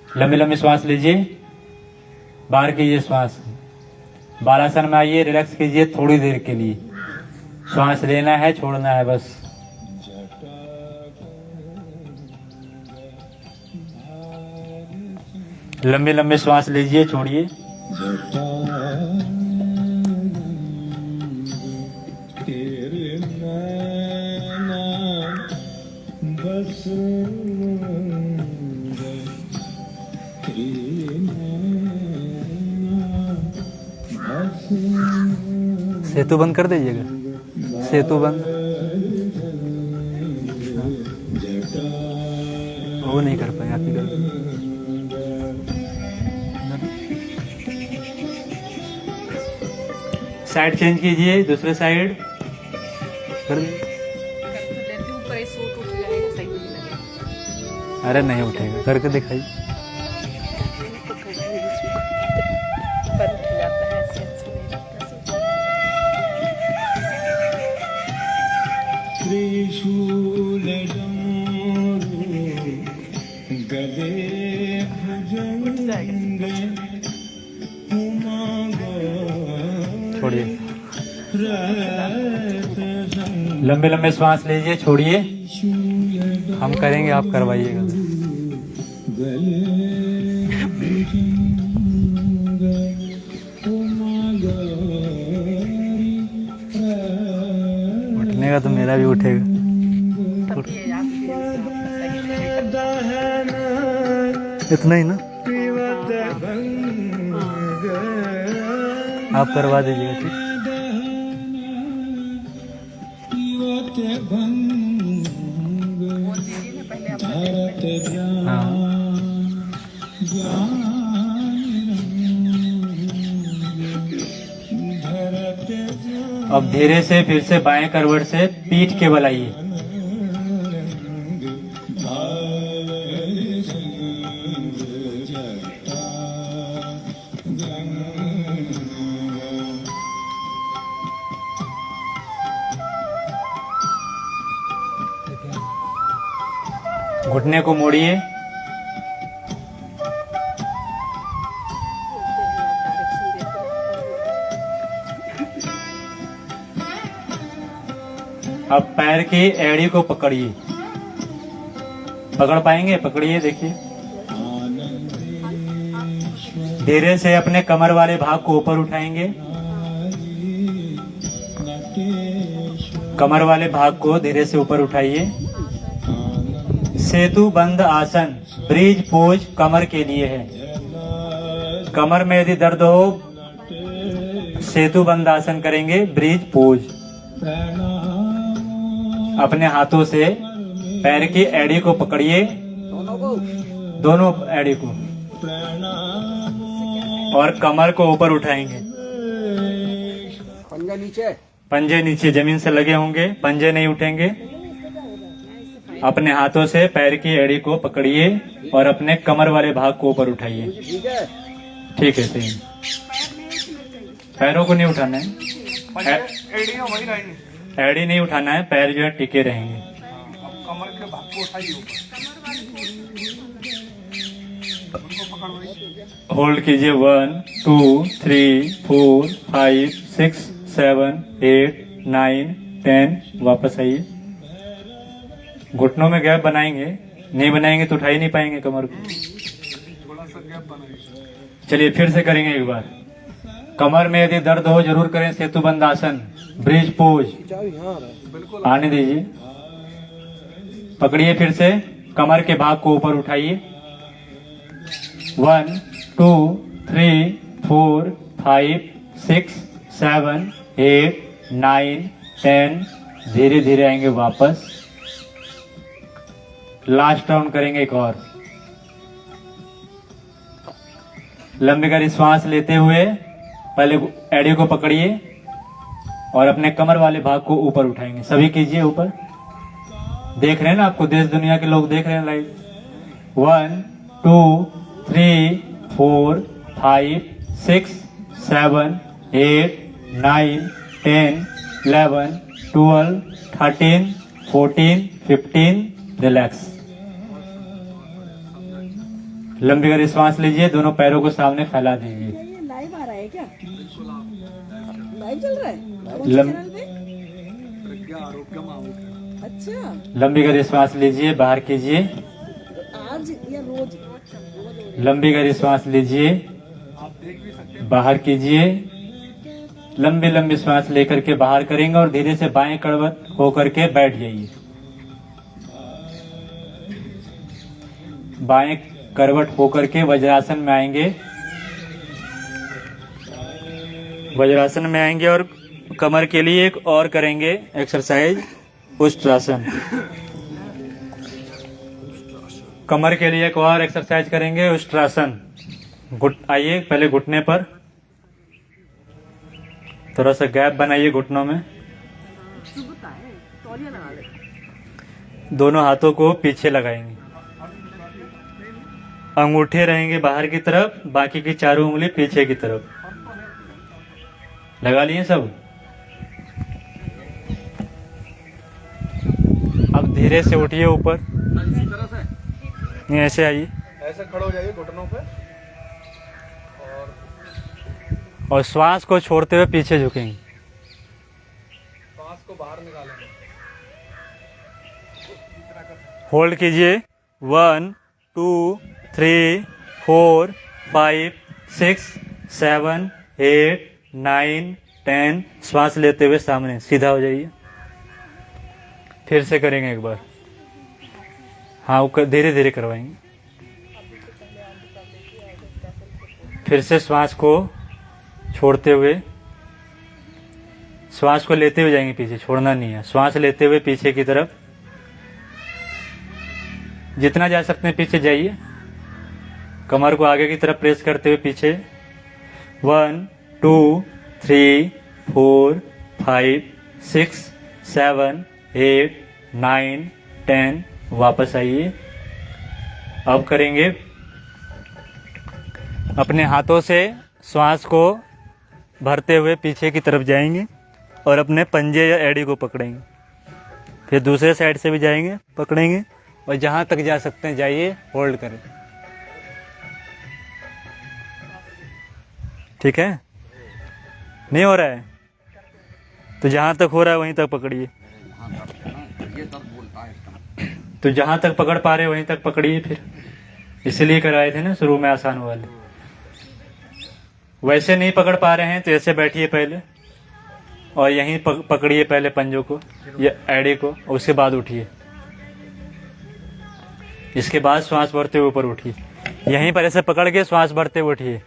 लंबी लंबी श्वास लीजिए, बाहर कीजिए श्वास। बालासन में आइए, रिलैक्स कीजिए थोड़ी देर के लिए। श्वास लेना है, छोड़ना है बस। लंबे लंबे श्वास लीजिए, छोड़िए। सेतु बंद कर दीजिएगा, सेतु बंद। वो नहीं कर पाए, आप ही कर। साइड चेंज कीजिए, दूसरे साइड कर दीजिए। अरे नहीं उठेगा, करके दिखाइए। छोड़िए, लंबे लंबे श्वास लीजिए, छोड़िए। हम करेंगे, आप करवाइएगा। उठने का तो मेरा भी उठेगा। इतना ही ना, आप करवा दीजिएगा। ठीक, अब धीरे से फिर से बाएं करवट से पीठ के बल आइए। घुटने को मोड़िए। अब पैर की एड़ी को पकड़िए। पकड़ पाएंगे? पकड़िए, देखिए। धीरे से अपने कमर वाले भाग को ऊपर उठाएंगे। कमर वाले भाग को धीरे से ऊपर उठाइए। सेतु बंद आसन ब्रिज पोज कमर के लिए है। कमर में यदि दर्द हो, सेतु बंद आसन करेंगे, ब्रिज पोज। अपने हाथों से पैर की एड़ी को पकड़िए, दोनों एड़ी को, और कमर को ऊपर उठाएंगे। पंजे नीचे जमीन से लगे होंगे, पंजे नहीं उठेंगे। अपने हाथों से पैर की एड़ी को पकड़िए और अपने कमर वाले भाग को ऊपर उठाइए। ठीक है, सही। पैरों को नहीं उठाना है, एड़ी नहीं उठाना है, पैर जो है टिके रहेंगे। कमर के भाग को उठाइए, होल्ड कीजिए। 1 2 3 4 5 6 7 8 9 10। वापस आइए। घुटनों में गैप बनाएंगे, नहीं बनाएंगे तो उठा ही नहीं पाएंगे कमर को। थोड़ा सा गैप बनाइए। चलिए फिर से करेंगे एक बार। कमर में यदि दर्द हो जरूर करें सेतु बंद आसन, ब्रिज पोज। आने दीजिए। पकड़िए, फिर से कमर के भाग को ऊपर उठाइए। 1 2 3 4 5 6 7 8 9 10। धीरे धीरे आएंगे वापस। लास्ट राउंड करेंगे एक और। लंबी गहरी श्वास लेते हुए पहले एड़ी को पकड़िए और अपने कमर वाले भाग को ऊपर उठाएंगे। सभी कीजिए ऊपर। देख रहे हैं ना, आपको देश दुनिया के लोग देख रहे हैं लाइव। 1 2 3 4 5 6 7 8 9 10 11 12 13 14 15। रिलैक्स। लंबी गहरी सांस लीजिए, दोनों पैरों को सामने फैला दीजिए। ये लाइव आ रहा है क्या? लाइव चल रहा है कौन से लम- चैनल पे? अच्छा, लंबी गहरी सांस लीजिए, बाहर कीजिए। आज या रोज? लंबी गहरी सांस लीजिए, बाहर कीजिए। लंबी लंबी सांस लेकर के बाहर करेंगे और धीरे से बाएं करवट होकर के बैठ जाइए। बाएं करवट होकर के वज्रासन में आएंगे। वज्रासन में आएंगे और कमर के लिए एक और करेंगे एक्सरसाइज, उष्ट्रासन। कमर के लिए एक और एक्सरसाइज करेंगे, उष्ट्रासन। आइए पहले घुटने पर थोड़ा सा गैप बनाइए घुटनों में। दोनों हाथों को पीछे लगाएंगे, अंगूठे रहेंगे बाहर की तरफ, बाकी की चारों उंगली पीछे की तरफ। लगा लिए सब। अब धीरे से उठिए ऊपर, नहीं ऐसे आइए, ऐसे खड़े हो जाइए घुटनों पे और श्वास को छोड़ते हुए पीछे झुकेंगे। सांस को बाहर निकालेंगे। होल्ड कीजिए। 1 2 3 4 5 6 7 8 9 10। श्वास लेते हुए सामने सीधा हो जाइए। फिर से करेंगे एक बार। हाँ, वो धीरे धीरे करवाएंगे। फिर से श्वास को छोड़ते हुए, श्वास को लेते हुए जाएंगे पीछे, छोड़ना नहीं है। श्वास लेते हुए पीछे की तरफ, जितना जा सकते हैं पीछे जाइए। कमर को आगे की तरफ प्रेस करते हुए पीछे। 1 2 3 4 5 6 7 8 9 10। वापस आइए। अब करेंगे अपने हाथों से श्वास को भरते हुए पीछे की तरफ जाएंगे और अपने पंजे या एड़ी को पकड़ेंगे। फिर दूसरे साइड से भी जाएंगे, पकड़ेंगे और जहां तक जा सकते हैं जाइए, होल्ड करें। ठीक है? नहीं हो रहा है तो जहां तक हो रहा है वहीं तक पकड़िए। तो जहां तक पकड़ पा रहे वहीं तक पकड़िए। फिर इसलिए करवाए थे ना शुरू में आसान वाले। वैसे नहीं पकड़ पा रहे हैं तो ऐसे बैठिए पहले और यहीं पकड़िए पहले पंजों को या एड़ी को, उसके बाद उठिए। इसके बाद श्वास भरते हुए ऊपर उठिए। यहीं पर ऐसे पकड़ के श्वास भरते हुए उठिए।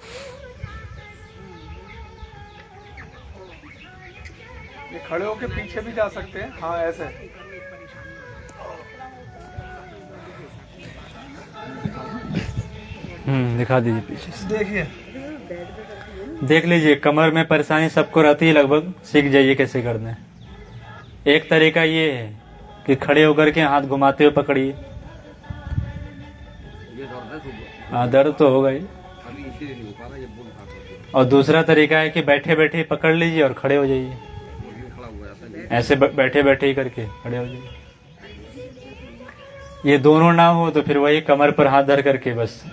ये खड़े होके पीछे भी जा सकते हैं। हाँ, ऐसे। दिखा दीजिए पीछे से। देखिए, देख लीजिए, कमर में परेशानी सबको रहती है लगभग, सीख जाइए कैसे करना है। एक तरीका ये है कि खड़े होकर के हाथ घुमाते हुए पकड़िए। हाँ, दर्द तो होगा ही। और दूसरा तरीका है कि बैठे बैठे पकड़ लीजिए और खड़े हो जाइए। ऐसे बैठे बैठे ही करके खड़े हो जाइए। ये दोनों ना हो तो फिर वही कमर पर हाथ धर करके बस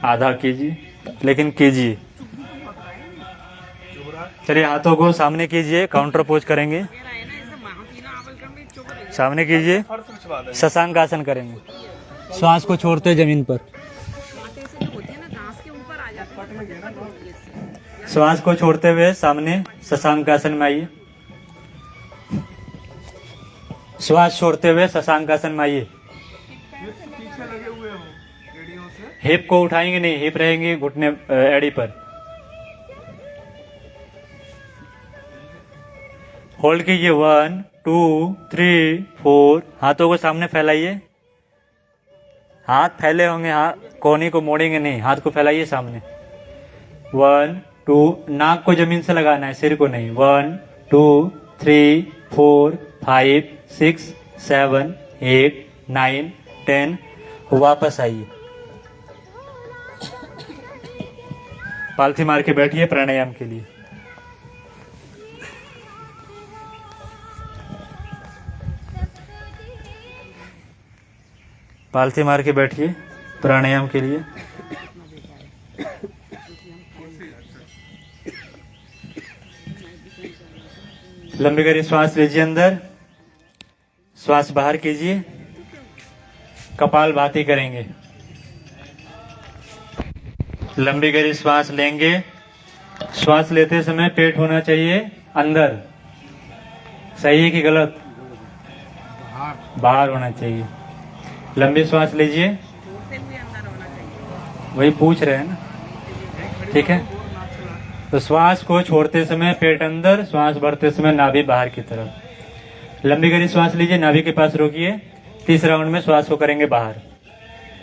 आधा कीजिए, लेकिन कीजिए। चलिए, हाथों को सामने कीजिए, काउंटर पोज करेंगे। सामने कीजिए, शशांक आसन करेंगे। श्वास को छोड़ते जमीन पर, श्वास को छोड़ते हुए सामने शशांक आसन में आइए। श्वास छोड़ते हुए शशांक आसन में आइए। पीछे लगे हुए हो एड़ियों से। हिप को उठाएंगे नहीं, हिप रहेंगे घुटने एड़ी पर। होल्ड कीजिए। 1 2 3 4। हाथों को सामने फैलाइए। हाथ फैले होंगे, हाथ कोहनी को मोड़ेंगे नहीं, हाथ को फैलाइए सामने। 1 2। नाक को जमीन से लगाना है, सिर को नहीं। 1 2 3 4 5 6 7 8 9 10। वापस आइए। पालथी मार के बैठिए प्राणायाम के लिए। पालथी मार के बैठिए प्राणायाम के लिए। लंबी गहरी श्वास लीजिए, अंदर श्वास बाहर कीजिए, कपाल भाती करेंगे। लंबी गहरी श्वास लेंगे। श्वास लेते समय पेट होना चाहिए अंदर, सही है कि गलत? बाहर होना चाहिए। लंबी श्वास लीजिए, वही पूछ रहे हैं ना, ठीक है? तो श्वास को छोड़ते समय पेट अंदर, श्वास भरते समय नाभि बाहर की तरफ। लंबी गहरी श्वास लीजिए, नाभि के पास रोकिए। 30 राउंड में श्वास को करेंगे बाहर।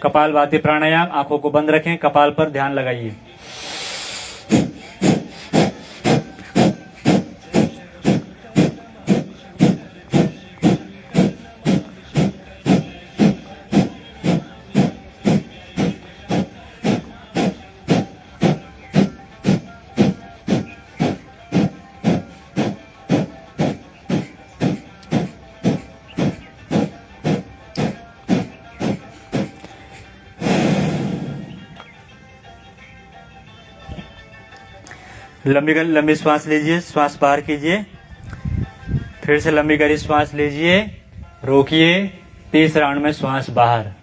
कपालभाति प्राणायाम, आंखों को बंद रखें, कपाल पर ध्यान लगाइए। लंबी श्वास लीजिए, श्वास बाहर कीजिए। फिर से लंबी गहरी श्वास लीजिए, रोकिए। 30 राउंड में श्वास बाहर।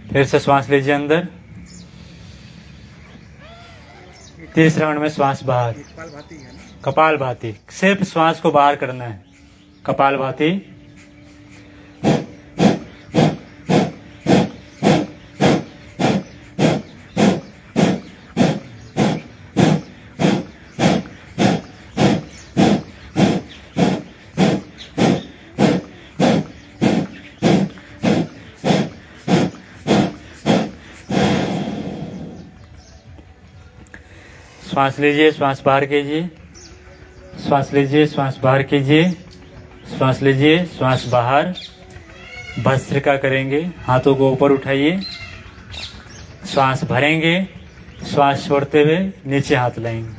फिर से श्वास लीजिए अंदर। 30 राउंड में श्वास बाहर। कपालभाति, सिर्फ श्वास को बाहर करना है। कपालभाति। श्वास लीजिए, श्वास बाहर कीजिए। श्वास लीजिए, श्वास बाहर कीजिए। श्वास लीजिए, श्वास बाहर। भस्त्रिका करेंगे, हाथों को ऊपर उठाइए। श्वास भरेंगे, श्वास छोड़ते हुए नीचे हाथ लाएंगे।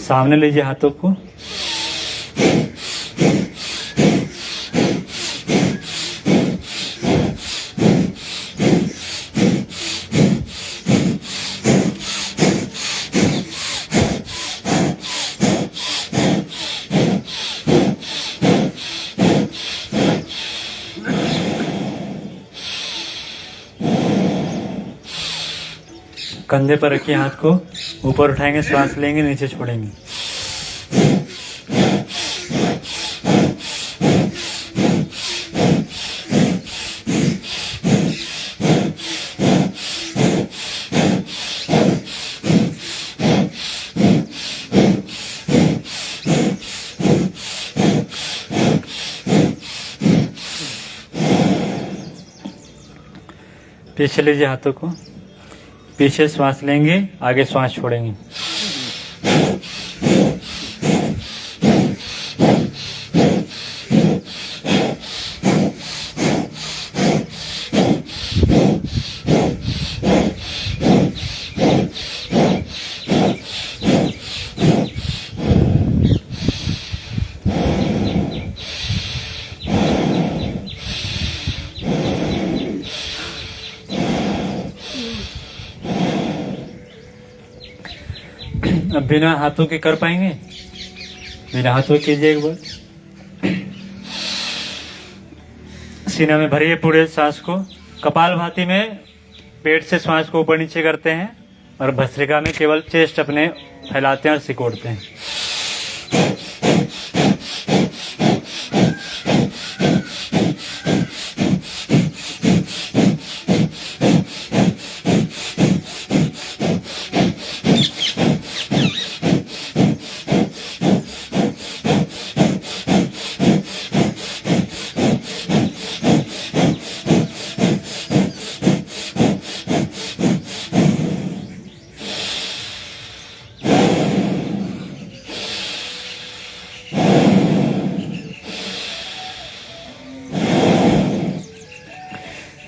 सामने लीजिए हाथों को। कंधे पर रखिए हाथ को, ऊपर उठाएंगे, श्वास लेंगे, नीचे छोड़ेंगे। पीछे लीजिए हाथों को, पीछे श्वास लेंगे, आगे श्वास छोड़ेंगे। अब बिना हाथों के कर पाएंगे? बिना हाथों कीजिए एक बार। सीना में भरिए पूरे सांस को। कपालभाति में पेट से श्वास को ऊपर नीचे करते हैं और भस्त्रिका में केवल चेस्ट अपने फैलाते हैं और सिकोड़ते हैं।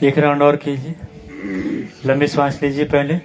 एक राउंड और कीजिए, लंबी सांस लीजिए पहले।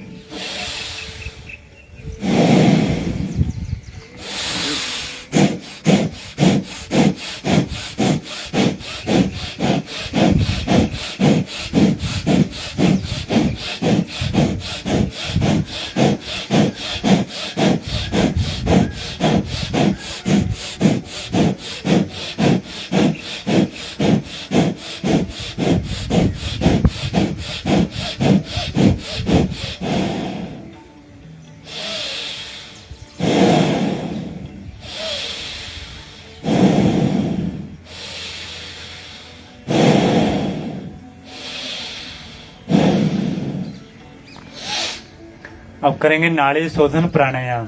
अब करेंगे नाड़ी शोधन प्राणायाम।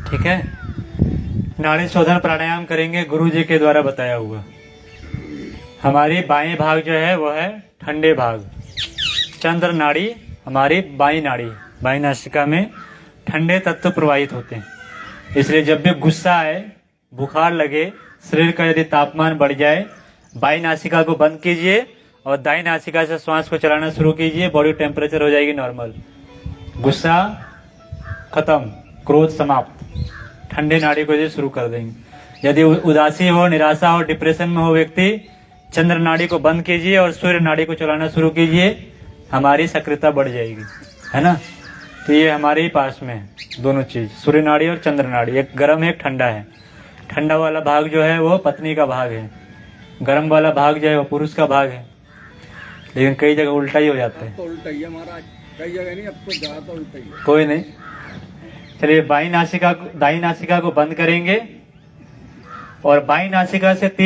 ठीक है, नाड़ी शोधन प्राणायाम करेंगे गुरु जी के द्वारा बताया हुआ। हमारी बाएं भाग जो है वो है ठंडे भाग, चंद्र नाड़ी हमारी बाई नाड़ी, बाई नासिका में ठंडे तत्व प्रवाहित होते हैं। इसलिए जब भी गुस्सा आए, बुखार लगे, शरीर का यदि तापमान बढ़ जाए, बाई नासिका को बंद कीजिए और दाई नासिका से श्वास को चलाना शुरू कीजिए। बॉडी टेम्परेचर हो जाएगी नॉर्मल, गुस्सा खत्म, क्रोध समाप्त। ठंडे नाड़ी को शुरू कर देंगे। यदि उदासी हो, निराशा हो, डिप्रेशन में हो व्यक्ति, चंद्र नाड़ी को बंद कीजिए और सूर्य नाड़ी को चलाना शुरू कीजिए, हमारी सक्रियता बढ़ जाएगी, है ना। तो ये हमारे ही पास में है दोनों चीज, सूर्य नाड़ी और चंद्र नाड़ी। एक गर्म है, एक ठंडा है। ठंडा वाला भाग जो है वो पत्नी का भाग है, गर्म वाला भाग जो है वो पुरुष का भाग है। लेकिन कई जगह उल्टा ही हो जाता है। तो उल्टा ही है महाराज, कई जगह नहीं, अब तो ज्यादा उल्टा ही है। कोई नहीं, चलिए दाई नासिका को बंद करेंगे और बाई नासिका से 3